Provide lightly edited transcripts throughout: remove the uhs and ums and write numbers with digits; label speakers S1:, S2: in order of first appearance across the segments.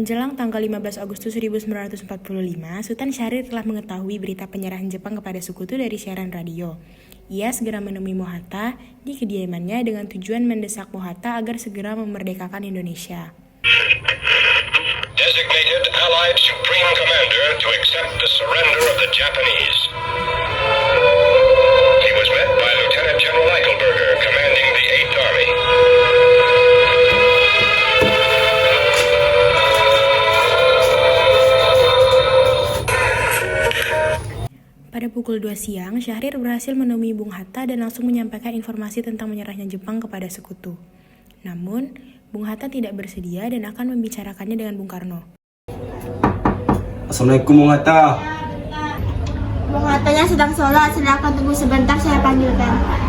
S1: Menjelang tanggal 15 Agustus 1945, Sultan Syahrir telah mengetahui berita penyerahan Jepang kepada sekutu dari siaran radio. Ia segera menemui Mohatta di kediamannya dengan tujuan mendesak Mohatta agar segera memerdekakan Indonesia.
S2: Designated Allied Supreme Commander to accept the surrender of the Japanese. He was met by Lieutenant General Eichelberger, commanding the 8th Army.
S1: Pada pukul 2 siang, Syahrir berhasil menemui Bung Hatta dan langsung menyampaikan informasi tentang menyerahnya Jepang kepada sekutu. Namun, Bung Hatta tidak bersedia dan akan membicarakannya dengan Bung Karno.
S3: Assalamualaikum Bung Hatta.
S4: Bung Hattanya sedang sholat, silakan tunggu sebentar, saya panggilkan.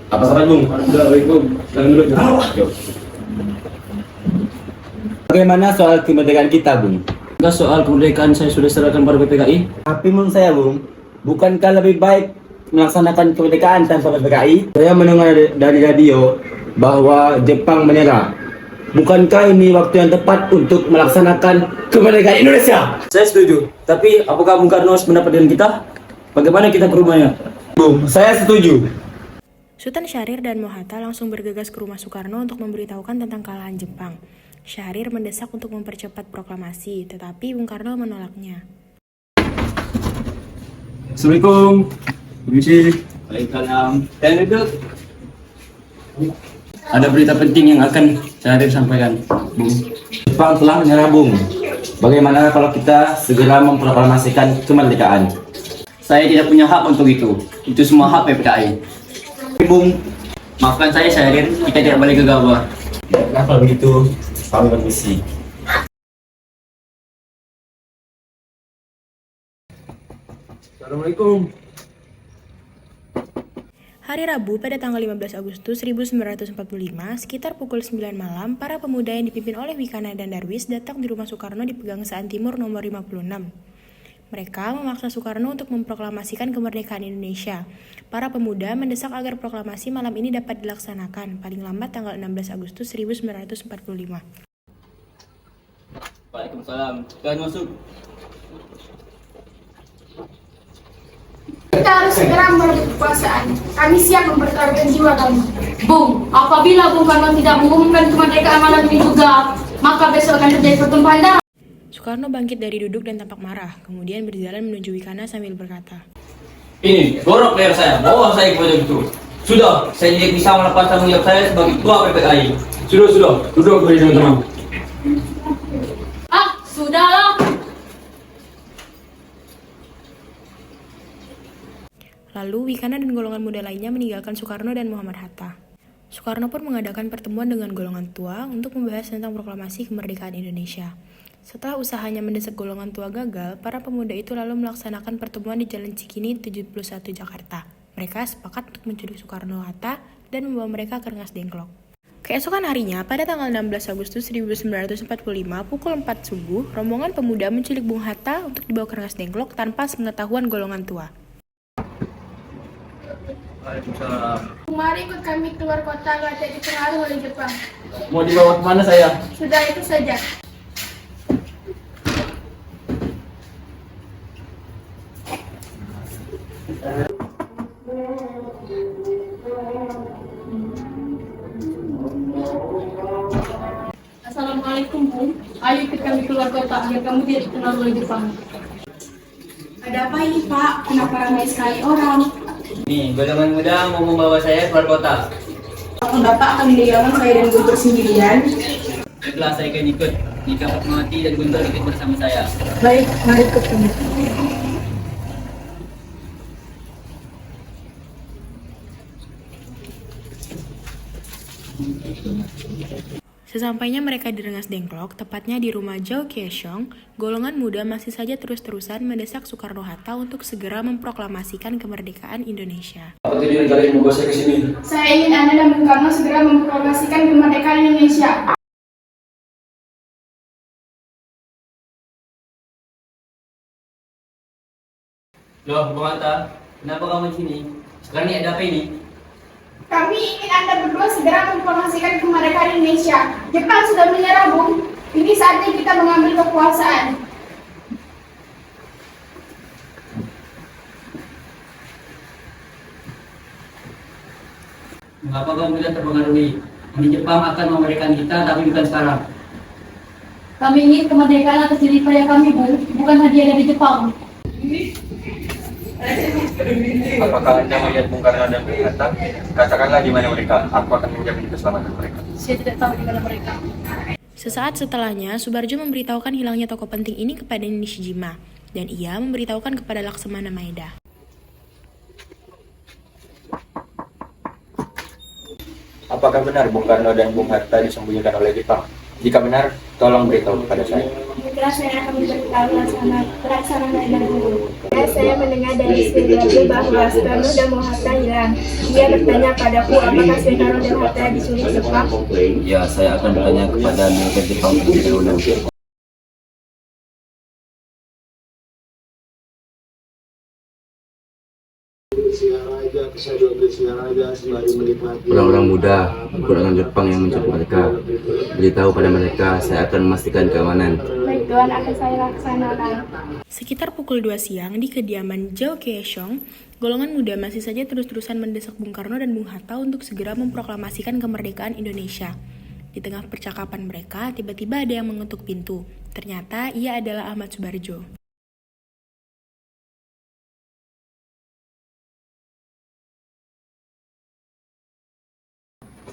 S3: Apa sahabat Bung? Assalamualaikum. Bagaimana soal kemerdekaan kita, Bung?
S5: Enggak, soal kemerdekaan saya sudah serahkan pada PPKI.
S3: Tapi menurut saya, Bung, bukankah lebih baik melaksanakan kemerdekaan tanpa PPKI? Saya mendengar dari radio bahwa Jepang menyerah. Bukankah ini waktu yang tepat untuk melaksanakan kemerdekaan Indonesia?
S5: Saya setuju. Tapi apakah Bung Karno sependapat dengan kita? Bagaimana kita ke rumahnya?
S3: Bung, saya setuju.
S1: Sultan Syahrir dan Mohatta langsung bergegas ke rumah Soekarno untuk memberitahukan tentang kekalahan Jepang. Syahrir mendesak untuk mempercepat proklamasi, tetapi Bung Karno menolaknya.
S5: Assalamualaikum. Permisi. Waalaikumsalam. Dan duduk. Ada berita penting yang akan Syahrir sampaikan, Bung.
S3: Jepang telah menyerah, Bung. Bagaimana kalau kita segera memproklamasikan kemerdekaan?
S5: Saya tidak punya hak untuk itu. Itu semua hak PPKI.
S3: Bung,
S5: Maafkan saya, Syahrir. Kita tidak boleh gegabah.
S3: kalau begitu, kami permisi.
S5: Assalamualaikum.
S1: Hari Rabu pada tanggal 15 Agustus 1945, sekitar pukul 9 malam, para pemuda yang dipimpin oleh Wikana dan Darwis datang di rumah Soekarno di Pegangsaan Timur nomor 56. Mereka memaksa Soekarno untuk memproklamasikan kemerdekaan Indonesia. Para pemuda mendesak agar proklamasi malam ini dapat dilaksanakan, paling lambat tanggal 16 Agustus 1945.
S5: Waalaikumsalam. Silakan masuk.
S4: Kita harus segera berkekuasaan. Kami siap mempertaruhkan jiwa kami.
S6: Bung, apabila Bung Karno tidak mengumumkan kemerdekaan malam ini juga, maka besok akan terjadi pertumpahan darah.
S1: Soekarno bangkit dari duduk dan tampak marah, kemudian berjalan menuju Wikana sambil berkata,
S5: Ini, borok leher saya, bawa saya kepada itu. Sudah, saya tidak bisa melepas tanggung jawab saya sebagai ketua PPKI. Sudah, duduk beri teman-teman.
S6: Sudahlah.
S1: Lalu Wikana dan golongan muda lainnya meninggalkan Soekarno dan Muhammad Hatta. Soekarno pun mengadakan pertemuan dengan golongan tua untuk membahas tentang proklamasi kemerdekaan Indonesia. Setelah usahanya mendesak golongan tua gagal, para pemuda itu lalu melaksanakan pertemuan di Jalan Cikini 71 Jakarta. Mereka sepakat untuk menculik Soekarno-Hatta dan membawa mereka ke Rengas Dengklok. Keesokan harinya, pada tanggal 16 Agustus 1945, pukul 4 subuh, rombongan pemuda menculik Bung Hatta untuk dibawa ke Rengas Dengklok tanpa sepengetahuan golongan tua.
S5: Waalaikumsalam.
S4: Mari ikut kami keluar kota agar tidak dipengaruhi oleh Jepang.
S5: Mau dibawa kemana saya?
S4: Sudah itu saja.
S6: Assalamualaikum, Bung. Ayo ikut kami keluar kota agar kamu tidak dipengaruhi oleh Jepang.
S4: Ada apa ini, Pak? Kenapa ramai sekali orang?
S5: Nih, golongan muda mau membawa saya keluar kota.
S4: Apakah Bapak akan meninggalkan saya dan Guntur sendirian?
S5: Setelah saya akan ikut, jika Fatmawati dan Guntur ikut bersama saya.
S4: Baik, mari ikut kami.
S1: Sesampainya mereka di Rengas Dengklok, tepatnya di rumah Zhao Keeshong, golongan muda masih saja terus-terusan mendesak Soekarno-Hatta untuk segera memproklamasikan kemerdekaan Indonesia.
S5: Apa tujuan kalian membawa saya ke sini?
S6: Saya ingin Anda dan Bung Karno segera memproklamasikan kemerdekaan Indonesia.
S5: Loh, Bung Hatta, kenapa kamu di sini? Sekarang ini ada apa ini?
S6: Kami ingin Anda berdua segera memproklamasikan kemerdekaan Indonesia. Jepang sudah menyerah, Bung. Ini saatnya kita mengambil kekuasaan.
S5: Mengapa kamu tidak terpengaruhi? Ini Jepang akan memerdekakan kita, tapi bukan sekarang.
S6: Kami ingin kemerdekaan atas diri pria kami, Bung, bukan hadiah dari Jepang.
S3: Apakah Anda melihat Bung Karno dan Bung Hatta? Katakanlah di mana mereka. Aku akan menjamin keselamatan mereka.
S6: Saya tidak tahu di mana mereka.
S1: Sesaat setelahnya, Subarjo memberitahukan hilangnya tokoh penting ini kepada Nishijima, dan ia memberitahukan kepada Laksamana Maeda.
S3: Apakah benar Bung Karno dan Bung Hatta disembunyikan oleh Jepang? Jika benar, tolong beritahu kepada saya.
S4: Baiklah, saya akan memberitahu Laksamana Maeda dulu. Saya mendengar dari Subarjo bahwa Soekarno dan Bung Hatta hilang. Dia bertanya padaku apakah Soekarno dan Hatta diculik Jepang.
S3: Ya, saya akan bertanya kepada militer Jepang terlebih dahulu. Orang-orang muda, golongan Jepang yang menculik mereka. Beritahu pada mereka, saya akan memastikan keamanan.
S4: Baik Tuan, akan saya laksanakan.
S1: Sekitar pukul 2 siang di kediaman Zhao Keeshong, golongan muda masih saja terus-terusan mendesak Bung Karno dan Bung Hatta untuk segera memproklamasikan kemerdekaan Indonesia. Di tengah percakapan mereka, tiba-tiba ada yang mengetuk pintu. Ternyata ia adalah Ahmad Subarjo.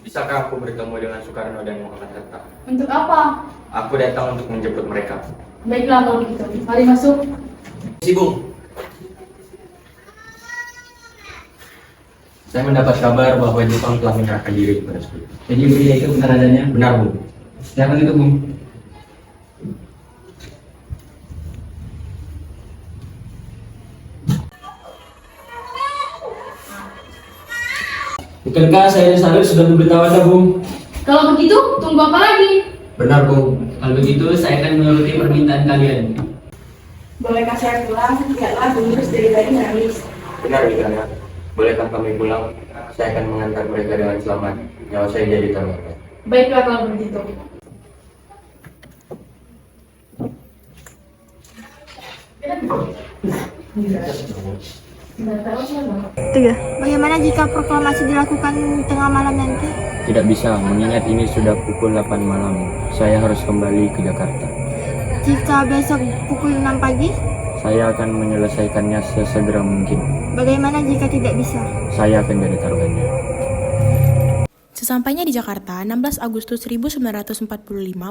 S3: Bisakah aku bertemu dengan Soekarno dan Muhammad Hatta?
S6: Untuk apa?
S3: Aku datang untuk menjemput mereka.
S6: Baiklah kalau begitu. Mari masuk.
S5: Si Bung,
S3: Saya mendapat kabar bahwa Jepang telah menyerahkan diri kepada saya.
S5: jadi berita itu benar adanya?
S3: Benar, Bung.
S5: Silakan itu, Bung. Bukankah saya dan Sarif sudah memberitahu Anda, Bung?
S6: Kalau begitu, tunggu apa lagi?
S3: Benar, Bung.
S5: Kalau begitu, saya akan menuruti permintaan kalian.
S4: Bolehkah saya pulang? Tidaklah, Bung Yus dari tadi nangis.
S3: Benar, Wigana. Bolehkah kami pulang? Saya akan mengantar mereka dengan selamat. Nyawa saya jadi terhormat.
S6: Baiklah kalau begitu.
S4: Bagaimana jika proklamasi dilakukan tengah malam nanti?
S3: Tidak bisa, mengingat ini sudah pukul 8 malam. Saya harus kembali ke Jakarta.
S4: Jika besok pukul 6 pagi?
S3: Saya akan menyelesaikannya sesegera mungkin.
S4: Bagaimana jika tidak bisa?
S3: Saya akan jadi taruhannya.
S1: Sesampainya di Jakarta, 16 Agustus 1945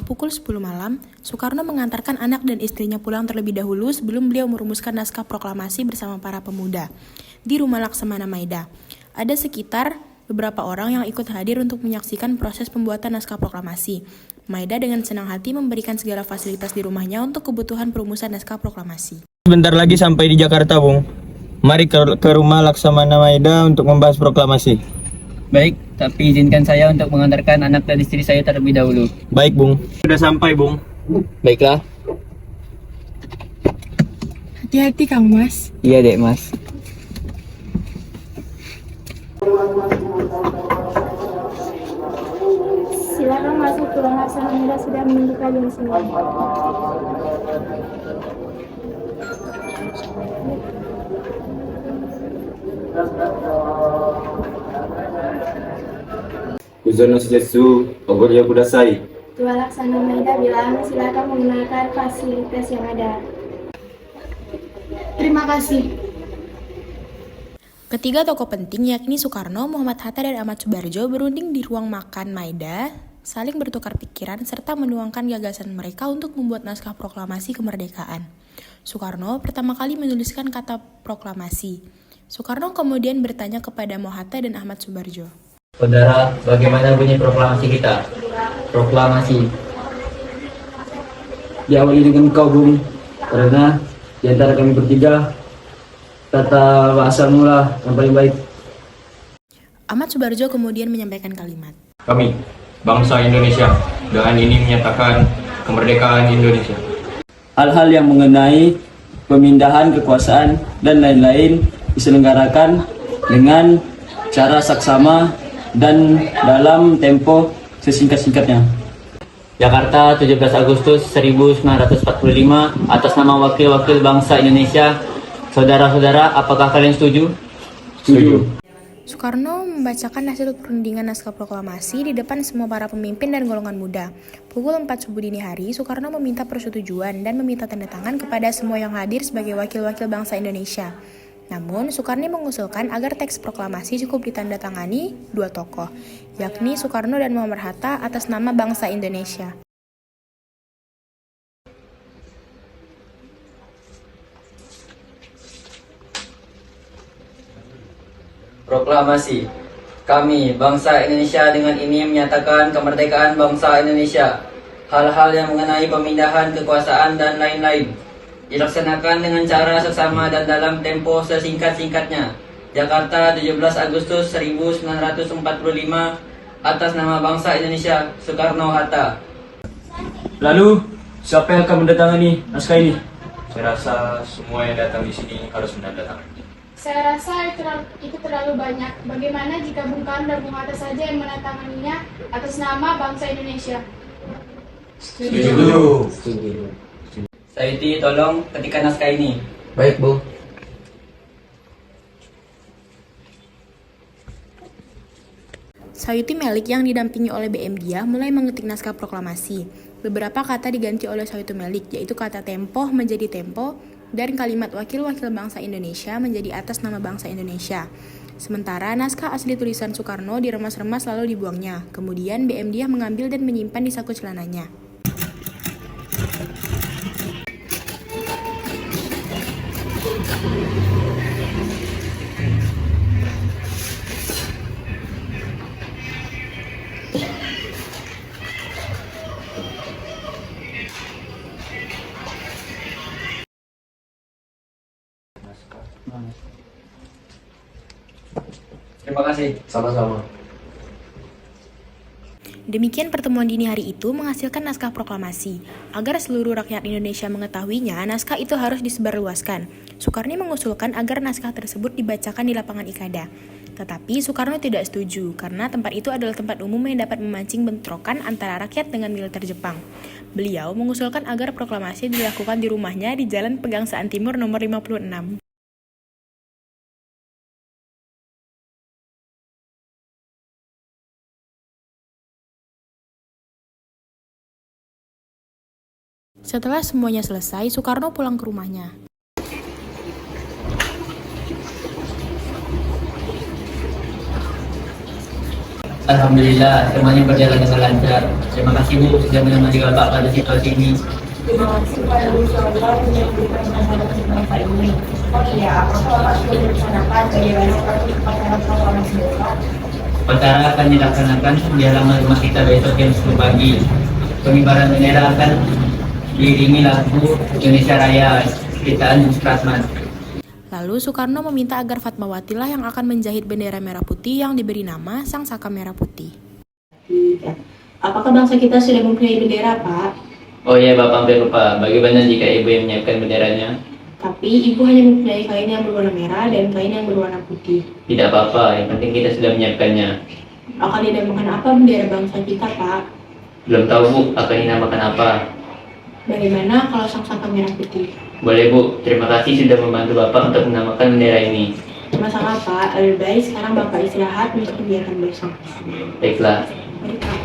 S1: pukul 10 malam, Soekarno mengantarkan anak dan istrinya pulang terlebih dahulu sebelum beliau merumuskan naskah proklamasi bersama para pemuda di rumah Laksamana Maeda. Ada sekitar beberapa orang yang ikut hadir untuk menyaksikan proses pembuatan naskah proklamasi. Maeda dengan senang hati memberikan segala fasilitas di rumahnya untuk kebutuhan perumusan naskah proklamasi.
S7: Sebentar lagi sampai di Jakarta, Bung. Mari ke rumah Laksamana Maeda untuk membahas proklamasi.
S5: Baik, tapi izinkan saya untuk mengantarkan anak dan istri saya terlebih dahulu.
S7: Baik, Bung. Sudah sampai, Bung.
S5: Baiklah.
S1: Hati-hati, Kang Mas.
S5: Iya, Dek, Mas.
S4: Silakan masuk, Tuan Laksamana Maeda sudah menunggu kalian semua.
S3: Kuzono shidesu, ogoryo kudasai.
S4: Tuan Laksamana Maeda bilang silakan menggunakan fasilitas yang ada.
S6: Terima kasih.
S1: Ketiga tokoh penting yakni Soekarno, Muhammad Hatta, dan Ahmad Subarjo berunding di ruang makan Maeda, saling bertukar pikiran serta menuangkan gagasan mereka untuk membuat naskah proklamasi kemerdekaan. Soekarno pertama kali menuliskan kata proklamasi. Soekarno kemudian bertanya kepada Mohatta dan Ahmad Subarjo.
S5: Saudara, bagaimana bunyi proklamasi kita? Proklamasi.
S3: Diawali dengan kau, Bung, karena di antara kami bertiga, tata bahasa mula yang paling baik.
S1: Ahmad Subarjo kemudian menyampaikan kalimat.
S7: Kami, bangsa Indonesia, dengan ini menyatakan kemerdekaan Indonesia.
S3: Hal-hal yang mengenai pemindahan kekuasaan dan lain-lain diselenggarakan dengan cara saksama dan dalam tempo sesingkat-singkatnya.
S5: Jakarta, 17 Agustus 1945, atas nama wakil-wakil bangsa Indonesia. Saudara-saudara, apakah kalian setuju?
S3: Setuju.
S1: Soekarno membacakan hasil perundingan naskah proklamasi di depan semua para pemimpin dan golongan muda. Pukul 4 subuh dini hari, Soekarno meminta persetujuan dan meminta tanda tangan kepada semua yang hadir sebagai wakil-wakil bangsa Indonesia. Namun, Soekarno mengusulkan agar teks proklamasi cukup ditandatangani dua tokoh, yakni Soekarno dan Muhammad Hatta atas nama bangsa Indonesia.
S5: Proklamasi. Kami, bangsa Indonesia, dengan ini menyatakan kemerdekaan bangsa Indonesia. Hal-hal yang mengenai pemindahan kekuasaan dan lain-lain dilaksanakan dengan cara seksama dan dalam tempo sesingkat-singkatnya. Jakarta, 17 Agustus 1945, atas nama bangsa Indonesia, Soekarno-Hatta.
S3: Lalu, siapa yang akan mendatangani naskah ini?
S7: Saya rasa semua yang datang di sini harus menandatangani.
S6: Saya rasa itu terlalu banyak. Bagaimana jika Bung Karno dan Bung Hatta saja yang menandatanganinya atas nama bangsa Indonesia?
S3: Setuju.
S5: Sayuti, tolong ketikkan naskah ini.
S3: Baik, Bu.
S1: Sayuti Melik yang didampingi oleh BM Dia mulai mengetik naskah proklamasi. Beberapa kata diganti oleh Sayuti Melik, yaitu kata tempo menjadi tempo, dan kalimat wakil-wakil bangsa Indonesia menjadi atas nama bangsa Indonesia. Sementara naskah asli tulisan Soekarno diremas-remas lalu dibuangnya. Kemudian BM Dia mengambil dan menyimpan di saku celananya.
S5: Terima kasih.
S3: Sama-sama.
S1: Demikian pertemuan dini hari itu menghasilkan naskah proklamasi. Agar seluruh rakyat Indonesia mengetahuinya, naskah itu harus disebarluaskan. Soekarno mengusulkan agar naskah tersebut dibacakan di lapangan Ikada. Tetapi Soekarno tidak setuju, karena tempat itu adalah tempat umum yang dapat memancing bentrokan antara rakyat dengan militer Jepang. Beliau mengusulkan agar proklamasi dilakukan di rumahnya di Jalan Pegangsaan Timur nomor 56. Setelah semuanya selesai, Soekarno pulang ke rumahnya.
S5: Alhamdulillah, semuanya berjalan dengan lancar. Terima kasih Bu sudah menemani Bapak pada situasi ini.
S4: Terima kasih pada Bu Soekarno yang memberikan manfaat untuk Bapak ini. Oh iya, apakah Bapak sudah merencanakan bagaimana upacara proklamasi besok?
S5: Upacara akan dilaksanakan di halaman rumah kita besok jam 10 pagi. Pengibaran bendera akan diiringi lagu Indonesia Raya ciptaan Supratman.
S1: Lalu Soekarno meminta agar Fatmawati lah yang akan menjahit bendera merah putih yang diberi nama Sang Saka Merah Putih.
S4: Apakah bangsa kita sudah mempunyai bendera, Pak?
S5: Oh iya Bapak, hampir lupa. Bagaimana jika Ibu yang menyiapkan benderanya?
S4: Tapi Ibu hanya mempunyai kain yang berwarna merah dan kain yang berwarna putih.
S5: Tidak apa-apa, yang penting kita sudah menyiapkannya.
S4: Akan dinamakan apa bendera bangsa kita, Pak?
S5: Belum tahu Bu, akan dinamakan apa?
S4: Bagaimana kalau Sang Saka Merah Putih?
S5: Boleh Bu, terima kasih sudah membantu Bapak untuk menamakan bendera ini.
S4: Masalah, Pak. Lebih baik sekarang Bapak istirahat untuk kegiatan besok.
S5: Baiklah.
S4: Baik, Pak.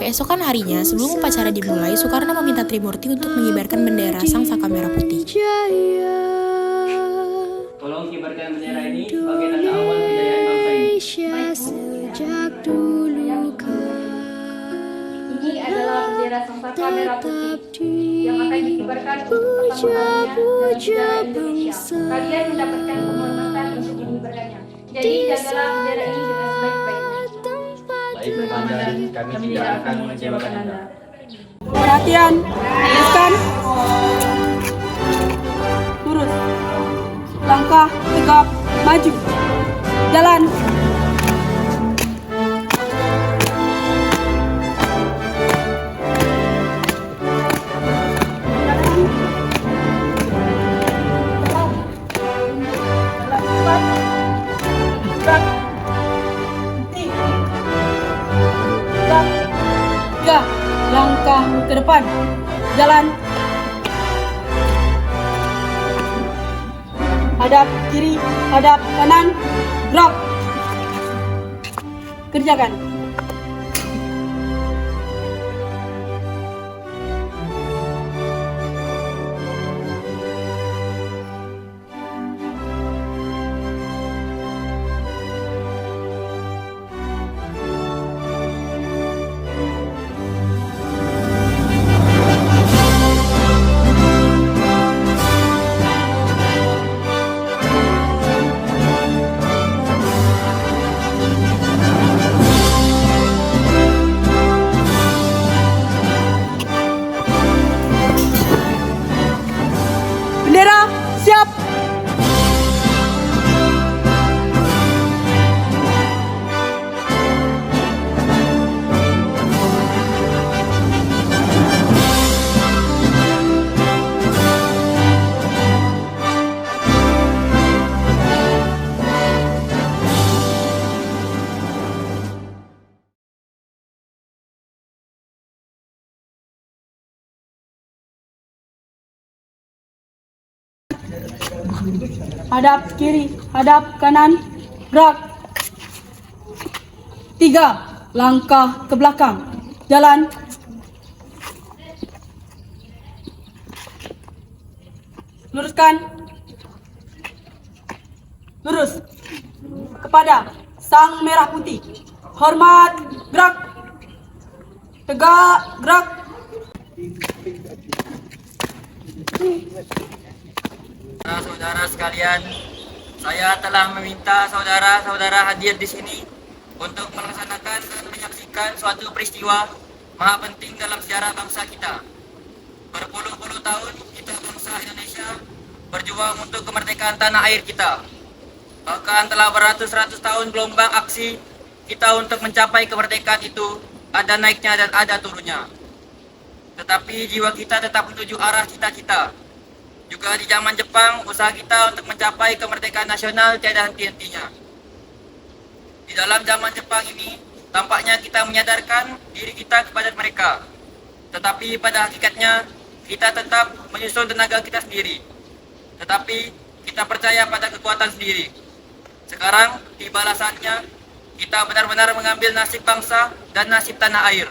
S1: Keesokan harinya, sebelum upacara dimulai, Soekarno meminta Trimurti untuk mengibarkan bendera Sang Saka Merah Putih.
S5: Tolong kibarkan bendera ini sebagai tanda awal kejayaan bangsa ini.
S4: Ini adalah bendera Sang Saka Merah Putih yang akan dikibarkan untuk pertama kalinya dalam sejarah Indonesia. Kalian mendapatkan penghormatan untuk mengibarkannya. Jadi jagalah bendera ini dengan sebaik-baiknya.
S5: Baik, komandan, kami tidak akan mengecewakan Anda.
S8: Perhatian, luruskan. Lurus. Langkah tegap, maju. Jalan. Tiga, langkah ke depan. Jalan. Hadap kiri, hadap kanan. Gerak. Kerjakan. Bendera siap. Hadap kiri, hadap kanan, gerak. Tiga, langkah ke belakang. Jalan. Luruskan. Lurus. Kepada Sang Merah Putih. Hormat, gerak. Tegak, gerak.
S5: Saudara-saudara sekalian, saya telah meminta saudara-saudara hadir di sini untuk melaksanakan dan menyaksikan suatu peristiwa maha penting dalam sejarah bangsa kita. Berpuluh-puluh tahun kita bangsa Indonesia berjuang untuk kemerdekaan tanah air kita. Bahkan telah beratus-ratus tahun gelombang aksi kita untuk mencapai kemerdekaan itu ada naiknya dan ada turunnya. Tetapi jiwa kita tetap menuju arah cita-cita. Juga di zaman Jepang, usaha kita untuk mencapai kemerdekaan nasional tiada henti-hentinya. Di dalam zaman Jepang ini, tampaknya kita menyadarkan diri kita kepada mereka. Tetapi pada hakikatnya, kita tetap menyusun tenaga kita sendiri. Tetapi kita percaya pada kekuatan sendiri. Sekarang, tiba saatnya kita benar-benar mengambil nasib bangsa dan nasib tanah air.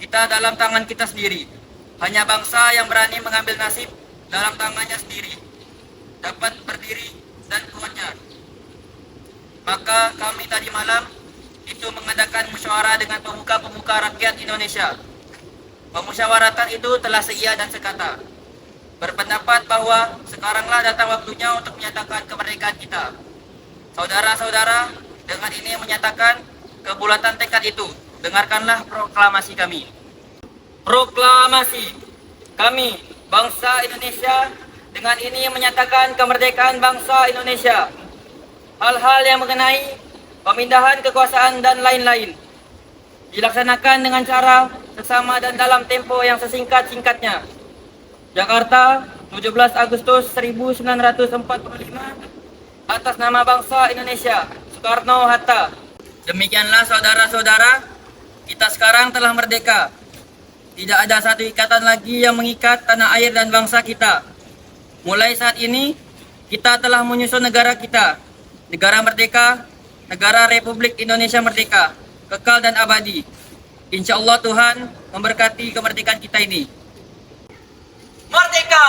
S5: Kita dalam tangan kita sendiri. Hanya bangsa yang berani mengambil nasib dalam tangannya sendiri dapat berdiri dan kuatnya. Maka kami tadi malam itu mengadakan musyawarah dengan pemuka-pemuka rakyat Indonesia. Pemusyawaratan itu telah seia dan sekata, berpendapat bahwa sekaranglah datang waktunya untuk menyatakan kemerdekaan kita. Saudara-saudara, dengan ini menyatakan kebulatan tekad itu, dengarkanlah proklamasi kami. Proklamasi kami, bangsa Indonesia, dengan ini menyatakan kemerdekaan bangsa Indonesia. Hal-hal yang mengenai pemindahan kekuasaan dan lain-lain dilaksanakan dengan cara seksama dan dalam tempo yang sesingkat-singkatnya. Jakarta, 17 Agustus 1945, atas nama bangsa Indonesia, Soekarno-Hatta. Demikianlah saudara-saudara, kita sekarang telah merdeka. Tidak ada satu ikatan lagi yang mengikat tanah air dan bangsa kita. Mulai saat ini, kita telah menyusun negara kita. Negara merdeka, negara Republik Indonesia Merdeka, kekal dan abadi. Insya Allah Tuhan memberkati kemerdekaan kita ini. Merdeka!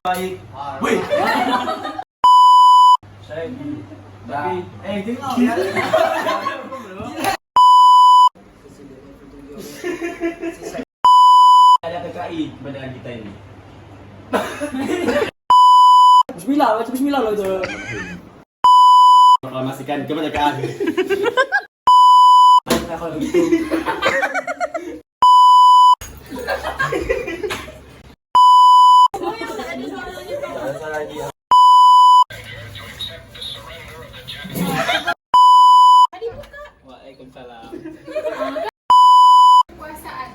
S3: Baik. Wih. Saya tapi tengok ya. Ada PKI pada kita ini.
S8: Bismillah, baca bismillah loh itu.
S3: Proklamasikan kemerdekaan. Nah, kalau begitu. Waalaikumsalam.
S6: Kekuasaan.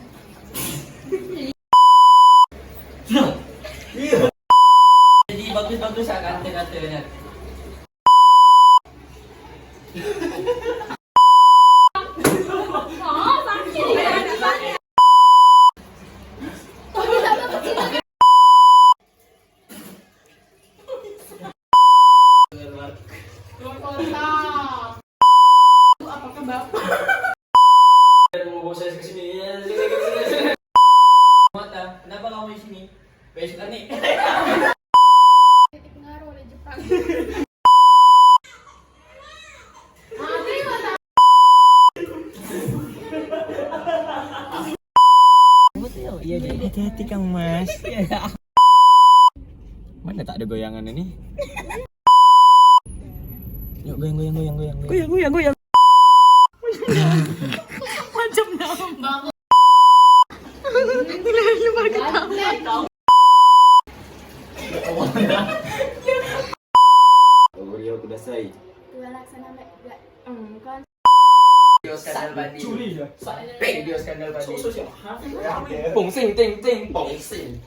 S5: Jadi bagus-bagus kata-katanya.
S6: Apakah Bapak?
S5: Mau bawa saya ke sini. Mata, kenapa kamu di sini? Besok nih.
S6: Dipengaruhi oleh Jepang.
S7: Iya, hati-hati Kang Mas. Mana tak ada goyangan ini? Yuk goyang.
S3: Rio kudasai.
S4: Dua laksana engkau
S5: Video skandal Badi.
S3: ya.
S5: Video skandal Badi.
S7: Pung sing ting ting, pung sing.